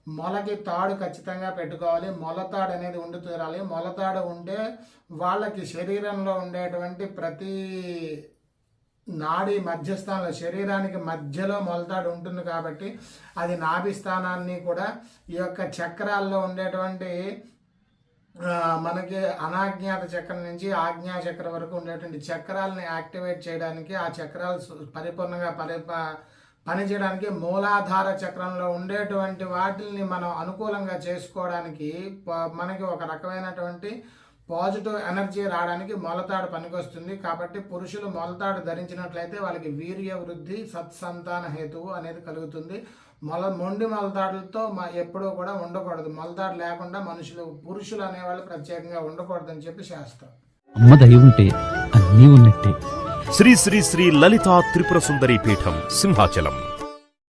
మొలకి తాడు ఖచ్చితంగా పెట్టుకోవాలి. మొలతాడు అనేది ఉండి తీరాలి. మొలతాడు ఉంటే వాళ్ళకి శరీరంలో ఉండేటువంటి ప్రతి నాడీ మధ్యస్థానంలో శరీరానికి మధ్యలో మొలతాడు ఉంటుంది కాబట్టి అది నాభి స్థానాన్ని కూడా ఈ యొక్క చక్రాల్లో ఉండేటువంటి మనకి అనాజ్ఞాత చక్రం నుంచి ఆజ్ఞా చక్రం వరకు ఉండేటువంటి చక్రాలని యాక్టివేట్ చేయడానికి, ఆ చక్రాలు పరిపూర్ణంగా పనిచేయడానికి మూలాధార చక్రంలో ఉండేటువంటి వాటిని మనం అనుకూలంగా చేసుకోవడానికి మనకి ఒక రకమైనటువంటి పాజిటివ్ ఎనర్జీ రావడానికి మొలతాడు పనికొస్తుంది. కాబట్టి పురుషులు మొలతాడు ధరించినట్లయితే వాళ్ళకి వీర్య వృద్ధి, సత్సంతాన హేతువు అనేది కలుగుతుంది. మొండి మొలతాడులతో ఎప్పుడూ కూడా ఉండకూడదు. మొలతాడు లేకుండా పురుషులు అనేవాళ్ళు ప్రత్యేకంగా ఉండకూడదని చెప్పి శాస్త్రం. అమ్మ దయ ఉంటే అన్నీ ఉన్నట్టే. శ్రీ శ్రీ శ్రీ లలితా త్రిపుర సుందరి పీఠం సింహాచలం.